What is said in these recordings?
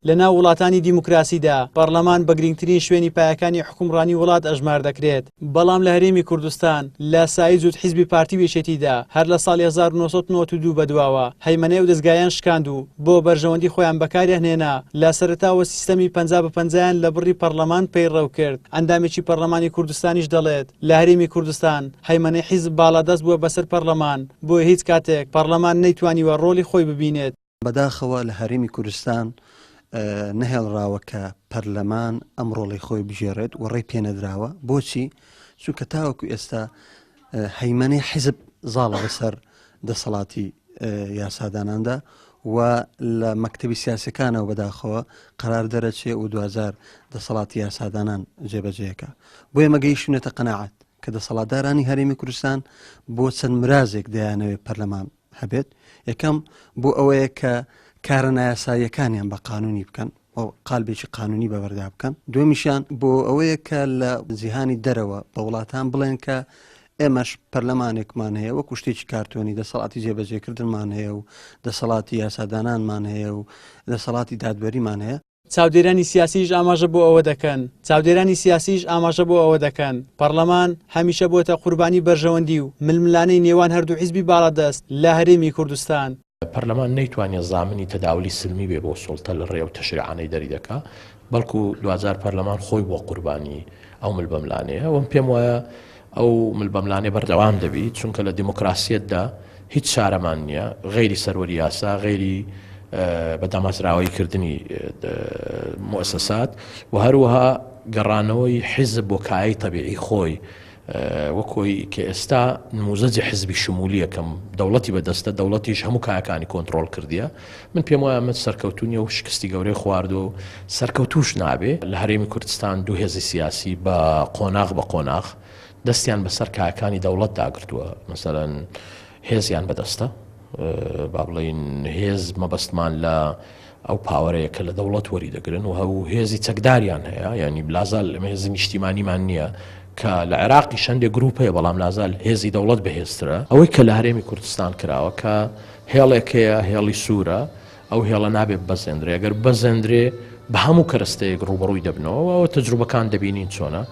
لەناو وڵاتانی دیموکراسیدا پەرلەمان بە گرنگترین شوێنی پایەکانی حکومڕانی وڵات ئەژمار دەکرێت. بەڵام لە هەرێمی کوردستان لە سایز و حیزبی پارتی وێچێتیدا هەر لە ساڵی 1992 بەدواوە هەیمەنەی و دەستگایان شکاند و بۆ بەرژەوەندی خۆیان بەکارهێنا لە سەرەتاوە سیستەمی 50/50 لە بڕی پەرلەمان پەیڕەو کرد. ئەندامێکی پەرلەمانی کوردستانیش دەڵێت لە هەرێمی کوردستان هەیمەنەی حیزب باڵادەست بووە بەسەر پەرلەمان، بۆ هیچ کاتێک پەرلەمان نەیتوانیوە ڕۆڵی خۆی ببینێت. بەداخەوە لە هەرێمی کوردستان نەهێڵراوە کە پەرلەمان ئەم ڕۆڵی خۆی بژێڕێت و ڕێی پێنەدراوە. بۆچی؟ چونکە تاوەکو ئێستا هەیمەنەی حیزب زاڵە بەسەر دەسەڵاتی یاساداناندا و لە مەکتەبی سیاسەکانەوە بەداخەوە قەرار دەرەچێ و دوزار دەسەڵاتی یاسادانان جێبەجێەکە. بۆ ئێمە گەیشتونەتە قەناعەت کە دەسەڵاتدارانی هەرێمی کوردستان بۆ چەند مرازێک دەیانەوێت پەرلەمان هەبێت. یەکەم بۆ ئەوەیە کە کارە نایاساییەکانیان بە قانونی بکەن، قالبێکی قانونی بەبەردا بکەن. دومیشان بۆ ئەوەیە کە لە جیهانی دەرەوە بە وڵاتان بڵێن کە ئێمەش پەرلەمانێکمان هەیە وەکو شتێکی کارتۆنی دەسەڵاتی جێبەجێکردنمان هەیە و دەسەڵاتی یاسادانانمان هەیە و دەسەڵاتی دادوەریمان هەیە. چاودێرانی سیاسیش ئاماژە بۆ ئەوە دەکەن. چاودێرانی سیاسیش ئاماژە بۆ ئەوە دەکەن. پەرلەمان هەمیشە بۆتە قوربانی بەرژەوەندی و ململانەی نێوان هەردوو حیزبی باڵادەست لە هەرێمی کوردستان. پەرلەمان نەیتوانێت زامنی تەداولی سلمی بێ بۆ سوڵتە لە ڕێو تەشریعانەی دەری دەکا، بەڵکو دوزار پەرلەمان خۆی بۆ قوربانی ئەو ملبەملانەیە. ئەوم پێم وایە ئەو ملبەملانێ بەردەوام دەبیت، چونکە لە دیموکراسیەتدا هیچ شارەمان نییە غەیری سەروەری یاسا، غەیری بەدامەزراوەیکردنی مؤسسات و هەروەها گەڕانەوەی حیزب بۆ کایەی تەبیعی خۆی وەکۆی کە ئێستا نموزەجی حزبی شمولیە کەم دەوڵەتی بەدەستە، دەوڵەتیش هەموو کایەکانی کۆنتترۆل کردیە. من پێم وایە ئەمە سەرکەوتونیە و شکستی گەورەی خواردو و سەرکەوتوش نابێ. لە هەرێمی کوردستان دوو هێزی سیاسی بە قۆناغ بە قۆناغ دەستیان بەسەر کایەکانی دەوڵەت داگرتووە. مەسەڵەن هێزیان بەدەستە، با بڵین هێز مەبەستمان لە ئەو پاوەرەیە کە لە دەوڵەت وەری دەگرن و هەوو هێزی چەکداریان هەیە، ینی لازال هێزی نیشتیمانیمان نییە کە لە عێراقی شەندێک گروپەیە، بەڵام لازال هێزی دەوڵەت بەهێزترە. ئەوەی کە لە هەرێمی کوردستان کراوە کە هێڵێکەیە، هێڵی سوورە، ئەو هێڵە نابێت بەزێندرێ. ئەگەر بەزێندرێ بە هەموو کەرەستەیەک ڕوبەڕووی دەبنەوە و ئەوە تەجروبەکان دەبینین چۆنە.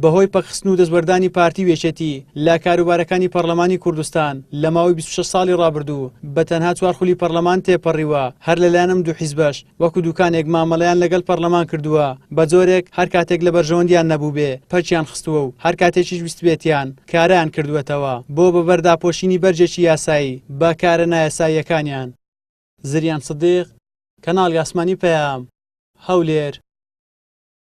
بەهۆی پەخستن و دەستبەردانی پارتی وێچێتی لە کاروبارەکانی پەرلەمانی کوردستان لە ماوەی 26 ساڵی ڕابردوو بە تەنها 4 خولی پەرلەمان تێپەڕیوە. هەر لەلایەنم دوو حیزبەش وەکو دوکانێک مامەڵەیان لەگەڵ پەرلەمان کردووە. بە جۆرێک هەر کاتێک لە بەرژەوەندیان نەبوو بێ پەچیان خستووە و هەر کاتێکیش ویست بێتیان کارەیان کردوێتەوە بۆ بەبەرداپۆشینی بەرجێکی یاسایی بە کارە نایاساییەکانیان. زریان سدیق، کەناڵی ئاسمانی پەیام، هەولێر.